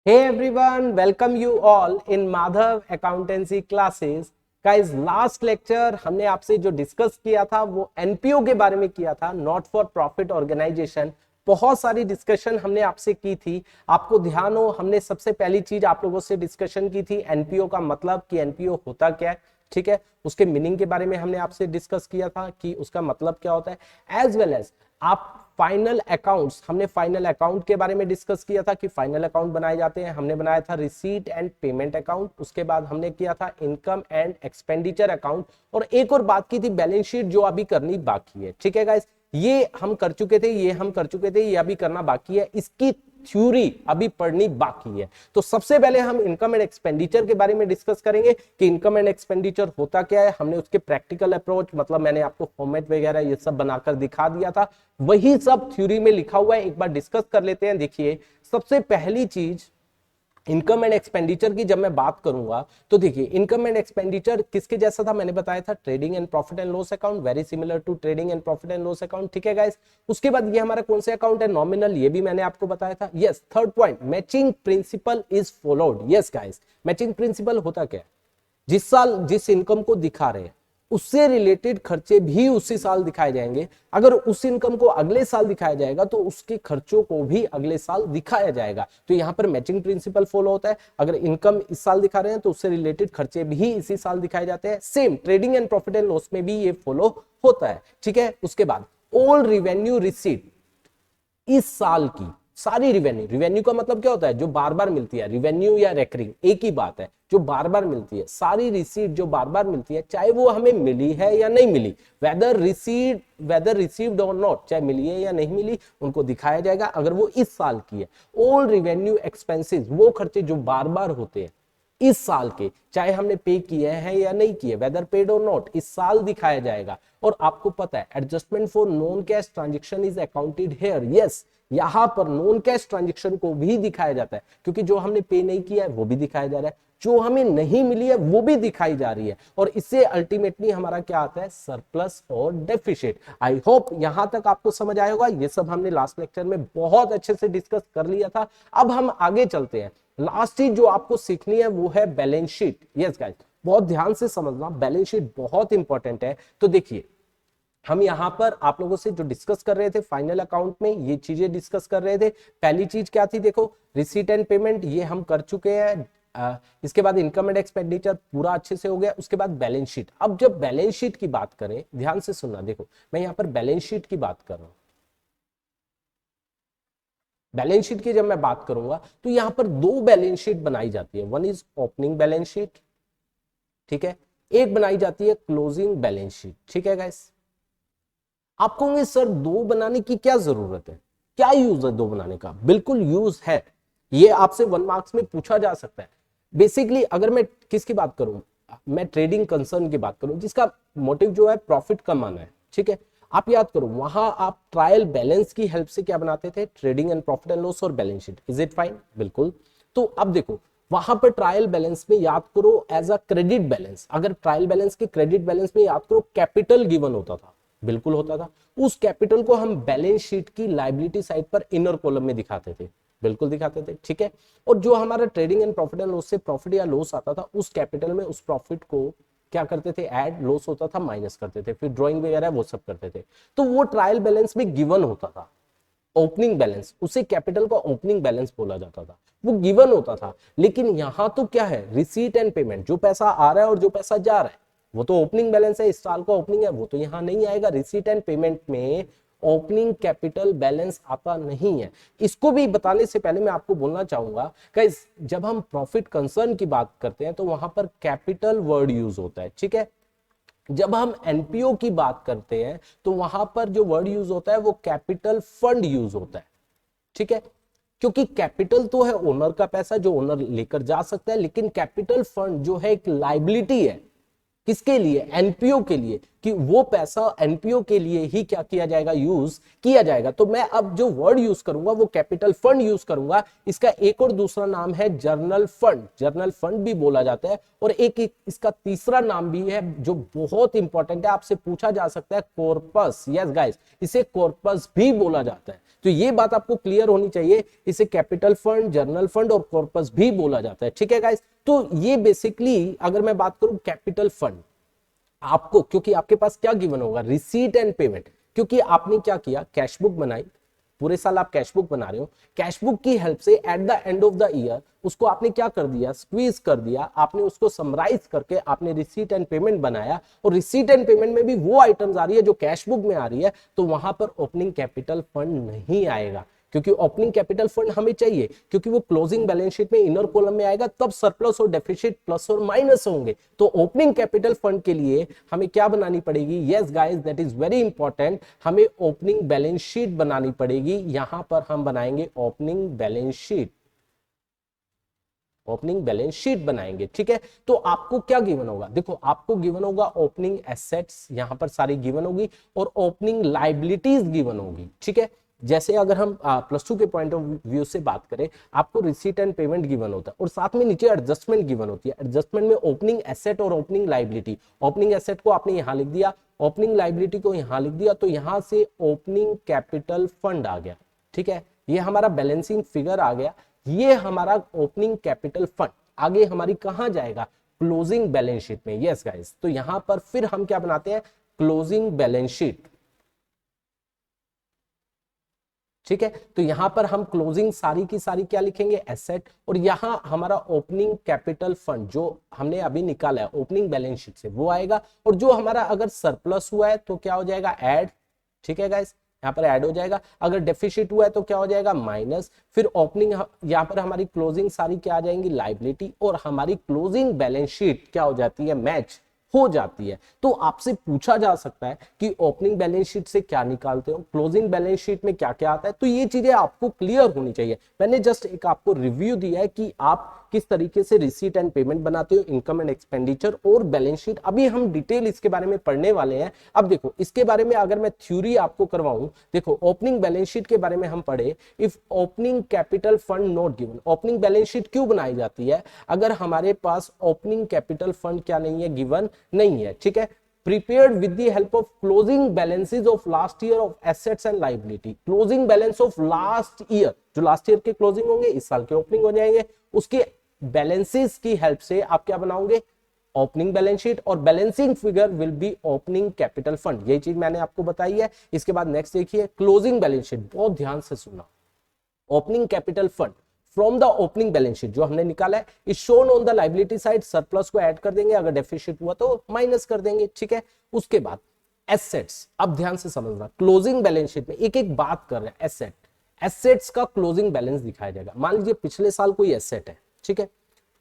Hey everyone, welcome you all in Madhav Accountancy classes. Guys, last lecture हमने आपसे जो discuss किया था वो एनपीओ के बारे में किया था, नॉट फॉर प्रॉफिट ऑर्गेनाइजेशन। बहुत सारी डिस्कशन हमने आपसे की थी। आपको ध्यान हो, हमने सबसे पहली चीज आप लोगों से डिस्कशन की थी एनपीओ का मतलब कि एनपीओ होता क्या है, ठीक है। उसके मीनिंग के बारे में हमने आपसे डिस्कस किया था कि उसका मतलब क्या होता है, एज वेल एज आप फाइनल अकाउंट्स, हमने फाइनल अकाउंट के बारे में डिस्कस किया था कि फाइनल अकाउंट बनाए जाते हैं। हमने बनाया था रिसीट एंड पेमेंट अकाउंट, उसके बाद हमने किया था इनकम एंड एक्सपेंडिचर अकाउंट, और एक और बात की थी बैलेंस शीट जो अभी करनी बाकी है, ठीक है गाइस। ये हम कर चुके थे, ये अभी करना बाकी है, इसकी थ्योरी अभी पढ़नी बाकी है। तो सबसे पहले हम इनकम एंड एक्सपेंडिचर के बारे में डिस्कस करेंगे कि इनकम एंड एक्सपेंडिचर होता क्या है। हमने उसके प्रैक्टिकल अप्रोच, मतलब मैंने आपको फॉर्मेट वगैरह ये सब बनाकर दिखा दिया था, वही सब थ्योरी में लिखा हुआ है, एक बार डिस्कस कर लेते हैं। देखिए, सबसे पहली चीज इनकम एंड एक्सपेंडिचर की जब मैं बात करूंगा तो देखिए, इनकम एंड एक्सपेंडिचर किसके जैसा था, मैंने बताया था trading and profit and loss account, very similar to trading and profit and loss account, ठीक है गाइस। उसके बाद ये हमारा कौन से अकाउंट है, नॉमिनल, ये भी मैंने आपको बताया था। Yes, third point, matching principal is followed. Yes guys, matching principal होता क्या है, जिस साल जिस इनकम को दिखा रहे हैं उससे रिलेटेड खर्चे भी उसी साल दिखाए जाएंगे। अगर उस इनकम को अगले साल दिखाया जाएगा तो उसके खर्चों को भी अगले साल दिखाया जाएगा। तो यहां पर मैचिंग प्रिंसिपल फॉलो होता है। अगर इनकम इस साल दिखा रहे हैं तो उससे रिलेटेड खर्चे भी इसी साल दिखाए जाते हैं। Same trading and profit and loss में भी ये फॉलो होता है, ठीक है। उसके बाद ऑल रिवेन्यू रिसीट, इस साल की सारी रिवेन्यू, रिवेन्यू का मतलब क्या होता है, जो बार बार मिलती है, रिवेन्यू या रेकरिंग एक ही बात है, जो बार बार मिलती है, सारी रिसीट जो बार बार मिलती है, चाहे वो हमें मिली है या नहीं मिली, वेदर रिसीव्ड और नॉट, चाहे मिली है या नहीं मिली, उनको दिखाया जाएगा अगर वो इस साल की है। ऑल रिवेन्यू एक्सपेंसेस, वो खर्चे जो बार बार होते हैं इस साल के, चाहे हमने पे किए हैं या नहीं किए, वेदर पेड और नॉट, इस साल दिखाया जाएगा। और आपको पता है adjustment for non cash transaction is accounted here. Yes, यहां पर नॉन कैश ट्रांजेक्शन को भी दिखाया जाता है, क्योंकि जो हमने पे नहीं किया है वो भी दिखाया जा रहा है, जो हमें नहीं मिली है वो भी दिखाई जा रही है, और इससे अल्टीमेटली हमारा क्या आता है, सरप्लस और डेफिसिट। आई होप यहां तक आपको समझ आया होगा। ये सब हमने लास्ट लेक्चर में बहुत अच्छे से डिस्कस कर लिया था। अब हम आगे चलते हैं। लास्ट चीज जो आपको सीखनी है वो है बैलेंस शीट। यस गाइस, बहुत ध्यान से समझना, बैलेंस शीट बहुत इंपॉर्टेंट है। तो देखिए, हम यहां पर आप लोगों से जो डिस्कस कर रहे थे फाइनल अकाउंट में, ये चीजें डिस्कस कर रहे थे। पहली चीज क्या थी, देखो, रिसीट एंड पेमेंट, ये हम कर चुके हैं। इसके बाद इनकम एंड एक्सपेंडिचर पूरा अच्छे से हो गया। उसके बाद बैलेंस शीट। अब जब बैलेंस शीट की बात करें, ध्यान से सुनना, देखो मैं यहां पर बैलेंस शीट की बात कर रहा हूं। बैलेंस शीट की जब मैं बात करूंगा तो यहां पर दो बैलेंस शीट बनाई जाती है। One is opening balance sheet, ठीक है, एक बनाई जाती है क्लोजिंग बैलेंस शीट, ठीक है गाइस। आप कहोगे सर दो बनाने की क्या जरूरत है, क्या यूज है दो बनाने का? बिल्कुल यूज है, ये आपसे 1 मार्क्स में पूछा जा सकता है। बेसिकली अगर मैं किसकी बात करूं, मैं ट्रेडिंग कंसर्न की बात करूं, जिसका मोटिव जो है प्रॉफिट कमाना है, ठीक है। आप याद करो, वहां आप ट्रायल बैलेंस की हेल्प से क्या बनाते थे, trading and profit and loss और balance sheet. Is it fine? बिल्कुल। तो अब देखो, वहां पर ट्रायल बैलेंस में याद करो एज अ क्रेडिट बैलेंस, अगर ट्रायल बैलेंस के क्रेडिट बैलेंस में याद करो कैपिटल गिवन होता था, बिल्कुल होता था। उस कैपिटल को हम बैलेंस शीट की लायबिलिटी साइड पर इनर कॉलम में दिखाते थे, बिल्कुल दिखाते थे, ठीक है। और जो हमारा trading and profit and loss से प्रॉफिट या लॉस आता था, उस कैपिटल में उस प्रॉफिट को क्या करते थे, ऐड, लॉस होता था माइनस करते थे, फिर ड्राइंग वगैरह वो सब करते थे। तो वो ट्रायल बैलेंस में गिवन होता था, ओपनिंग बैलेंस, उसे कैपिटल का ओपनिंग बैलेंस बोला जाता था, वो गिवन होता था। लेकिन यहां तो क्या है, रिसीट एंड पेमेंट, जो पैसा आ रहा है और जो पैसा जा रहा है वो तो ओपनिंग बैलेंस है, इस साल का ओपनिंग है, वो तो यहां नहीं आएगा। रिसीट एंड पेमेंट में ओपनिंग कैपिटल बैलेंस आता नहीं है। इसको भी बताने से पहले मैं आपको बोलना चाहूंगा गाइस, जब हम प्रॉफिट कंसर्न की बात करते हैं तो वहां पर कैपिटल वर्ड यूज होता है, ठीक है। जब हम एनपीओ की बात करते हैं तो वहां पर जो वर्ड यूज होता है वो कैपिटल फंड यूज होता है, ठीक है। क्योंकि कैपिटल तो है ओनर का पैसा जो ओनर लेकर जा सकता है, लेकिन कैपिटल फंड जो है एक लाइबिलिटी है, किसके लिए, एनपीओ के लिए, कि वो पैसा एनपीओ के लिए ही क्या किया जाएगा, यूज किया जाएगा। तो मैं अब जो वर्ड यूज करूंगा वो कैपिटल फंड यूज करूंगा। इसका एक और दूसरा नाम है जर्नल फंड, जर्नल फंड भी बोला जाता है। और एक इसका तीसरा नाम भी है जो बहुत इंपॉर्टेंट है, आपसे पूछा जा सकता है, कॉर्पस। यस गाइस, इसे कॉर्पस भी बोला जाता है। तो ये बात आपको क्लियर होनी चाहिए, इसे कैपिटल फंड, जर्नल फंड और कॉर्पस भी बोला जाता है। ठीक है गाइस, तो ये बेसिकली अगर मैं बात करूं कैपिटल फंड, आपको क्योंकि आपके पास क्या गिवन होगा, रिसीट एंड पेमेंट। क्योंकि आपने क्या किया, कैश बुक बनाई, पूरे साल आप कैश बुक बना रहे हो, कैश बुक की हेल्प से at the end of the year उसको आपने क्या कर दिया, स्क्वीज कर दिया, आपने उसको समराइज करके आपने रिसीट एंड पेमेंट बनाया। और रिसीट एंड पेमेंट में भी वो आइटम्स आ रही है जो कैश बुक में आ रही है, तो वहां पर ओपनिंग कैपिटल फंड नहीं आएगा, क्योंकि ओपनिंग कैपिटल फंड हमें चाहिए, क्योंकि वो क्लोजिंग बैलेंस शीट में इनर कॉलम में आएगा, तब सरप्लस और डेफिसिट प्लस और माइनस होंगे। तो ओपनिंग कैपिटल फंड के लिए हमें क्या बनानी पड़ेगी, yes guys that is very important, हमें ओपनिंग बैलेंस शीट बनानी पड़ेगी। यहां पर हम बनाएंगे opening balance sheet, opening balance sheet बनाएंगे। ठीक है, तो आपको क्या गिवन होगा, देखो आपको गिवन होगा ओपनिंग एसेट्स, यहां पर सारी गिवन होगी, और ओपनिंग लाइबिलिटीज गिवन होगी। ठीक है, जैसे अगर हम +2 के पॉइंट ऑफ व्यू से बात करें, आपको रिसीट एंड पेमेंट गिवन होता है और साथ में नीचे एडजस्टमेंट गिवन होती है। एडजस्टमेंट में ओपनिंग एसेट और ओपनिंग लाइबिलिटी, ओपनिंग एसेट को आपने यहां लिख दिया, ओपनिंग लाइबिलिटी को यहां लिख दिया, तो यहां से ओपनिंग कैपिटल फंड आ गया। ठीक है, ये हमारा बैलेंसिंग फिगर आ गया, ये हमारा ओपनिंग कैपिटल फंड। आगे हमारी कहां जाएगा, क्लोजिंग बैलेंस शीट में। यस गाइस, तो यहां पर फिर हम क्या बनाते हैं, क्लोजिंग बैलेंस शीट। ठीक है, तो यहां पर हम क्लोजिंग सारी की सारी क्या लिखेंगे, एसेट, और यहां हमारा ओपनिंग कैपिटल फंड जो हमने अभी निकाला है ओपनिंग बैलेंस शीट से वो आएगा। और जो हमारा अगर सरप्लस हुआ है तो क्या हो जाएगा, ऐड। ठीक है गाइस, यहाँ पर ऐड हो जाएगा। अगर डेफिसिट हुआ है तो क्या हो जाएगा, माइनस। फिर ओपनिंग, यहाँ पर हमारी क्लोजिंग सारी क्या आ जाएंगी, लाइबिलिटी, और हमारी क्लोजिंग बैलेंस शीट क्या हो जाती है, मैच हो जाती है। तो आपसे पूछा जा सकता है कि ओपनिंग बैलेंस शीट से क्या निकालते हो, क्लोजिंग बैलेंस शीट में क्या क्या आता है। तो ये चीजें आपको क्लियर होनी चाहिए। मैंने जस्ट एक आपको रिव्यू दिया है कि आप किस तरीके से रिसीट एंड पेमेंट बनाते हो, इनकम एंड एक्सपेंडिचर और बैलेंस शीट। अभी हम डिटेल इसके बारे में पढ़ने वाले हैं। अब देखो इसके बारे में अगर मैं थ्योरी आपको करवाऊं, देखो ओपनिंग बैलेंस शीट के बारे में हम पढ़े, if opening capital fund not given. Opening balance sheet क्यों बनाई जाती है, अगर हमारे पास ओपनिंग कैपिटल फंड क्या नहीं है, गिवन नहीं है। ठीक है, prepared with the help of closing balances of last year of assets and liability। closing balance of last year, जो लास्ट ईयर के क्लोजिंग होंगे इस साल के ओपनिंग हो जाएंगे, उसके बैलेंसेस की हेल्प से आप क्या बनाओगे, ओपनिंग बैलेंस शीट, और balancing figure will be opening capital fund. ये चीज मैंने आपको बताई है। इसके बाद नेक्स्ट देखिए क्लोजिंग बैलेंस शीट, बहुत ध्यान से सुनना। Opening capital fund from the opening balance sheet जो हमने निकाला है is shown on the liability side, surplus को ऐड कर देंगे, अगर डेफिसिट हुआ तो माइनस कर देंगे। ठीक है, उसके बाद एसेट्स, अब ध्यान से समझना, क्लोजिंग बैलेंस शीट में एक एक बात कर रहे हैं। एसेट, एसेट्स का क्लोजिंग बैलेंस दिखाया जाएगा। मान लीजिए पिछले साल कोई एसेट है, ठीक है,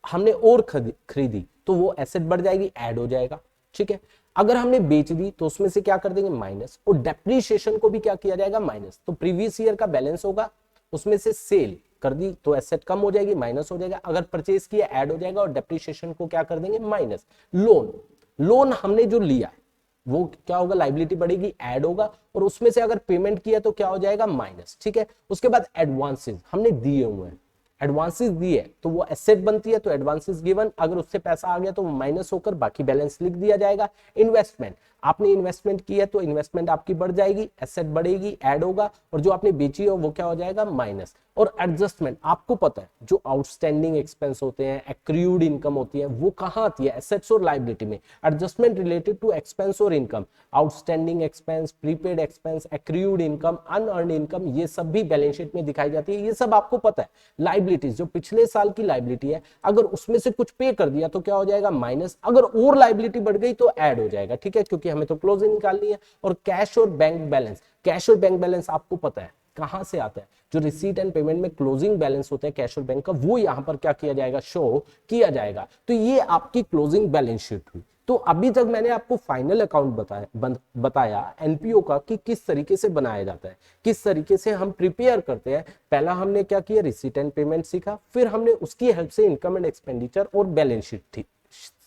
हमने और खरीदी तो वो एसेट बढ़ जाएगी, ऐड हो जाएगा। ठीक है, अगर हमने बेच दी तो उसमें से क्या कर देंगे, माइनस, और डेप्रीशिएशन को भी क्या किया जाएगा, माइनस। तो प्रीवियस ईयर का बैलेंस होगा, उसमें से सेल कर दी तो एसेट कम हो जाएगी, माइनस हो जाएगा। अगर परचेज किया ऐड हो जाएगा, और डेप्रीशिएशन को क्या कर देंगे, माइनस। लोन, लोन हमने जो लिया है वो क्या होगा, लाइबिलिटी बढ़ेगी, ऐड होगा, और उसमें से अगर पेमेंट किया तो क्या हो जाएगा, माइनस। ठीक है, उसके बाद एडवांसेस हमने दिए हुए हैं, एडवांसेस दिए तो वो एसेट बनती है, तो एडवांसेस गिवन, अगर उससे पैसा आ गया तो वो माइनस होकर बाकी बैलेंस लिख दिया जाएगा। इन्वेस्टमेंट, आपने इन्वेस्टमेंट की है तो इन्वेस्टमेंट आपकी बढ़ जाएगी, एसेट बढ़ेगी, ऐड होगा, और जो आपने बेची हो वो क्या हो जाएगा, माइनस। और एडजस्टमेंट, आपको पता है जो आउटस्टैंडिंग एक्सपेंस होते हैं, एक्रूड इनकम होती है, वो कहां आती है, एसेट्स और लायबिलिटी में। एडजस्टमेंट रिलेटेड टू एक्सपेंस और income, outstanding expense, prepaid expense, accrued income, unearned income, ये सब भी बैलेंस शीट में दिखाई जाती है। ये सब आपको पता है। लायबिलिटीज, जो पिछले साल की लायबिलिटी है, अगर उसमें से कुछ पे कर दिया तो क्या हो जाएगा, माइनस, अगर और लायबिलिटी बढ़ गई तो ऐड हो जाएगा। ठीक है, क्योंकि हमें तो क्लोजिंग निकालनी है। और कैश और बैंक बैलेंस, कैश और बैंक बैलेंस आपको पता है कहां से आता है, जो रिसीट एंड पेमेंट में क्लोजिंग बैलेंस होता है कैश और बैंक का, वो यहां पर क्या किया जाएगा, शो किया जाएगा। तो ये आपकी क्लोजिंग बैलेंस शीट हुई। तो अभी तक मैंने आपको फाइनल अकाउंट बताया एनपीओ का कि किस तरीके से बनाया जाता है, किस तरीके से हम प्रिपेयर करते हैं। पहला हमने क्या किया, रिसीट एंड पेमेंट सीखा, फिर हमने उसकी हेल्प से इनकम एंड एक्सपेंडिचर और बैलेंस शीट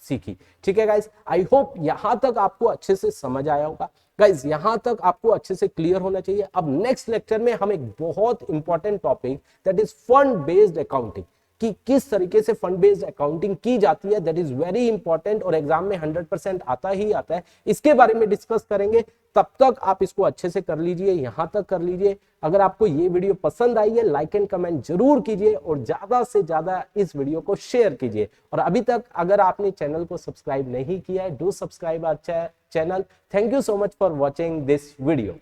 सीखी। ठीक है गाइज, आई होप यहां तक आपको अच्छे से समझ आया होगा। गाइज यहां तक आपको अच्छे से क्लियर होना चाहिए। अब नेक्स्ट लेक्चर में हम एक बहुत important topic that is fund based accounting, कि किस तरीके से फंड बेस्ड अकाउंटिंग की जाती है, दैट इज वेरी इंपॉर्टेंट और एग्जाम में 100% आता ही आता है, इसके बारे में डिस्कस करेंगे। तब तक आप इसको अच्छे से कर लीजिए, यहां तक कर लीजिए। अगर आपको ये वीडियो पसंद आई है लाइक एंड कमेंट जरूर कीजिए और ज्यादा से ज्यादा इस वीडियो को शेयर कीजिए। और अभी तक अगर आपने चैनल को सब्सक्राइब नहीं किया है, do subscribe our channel. Thank you so much for watching this video.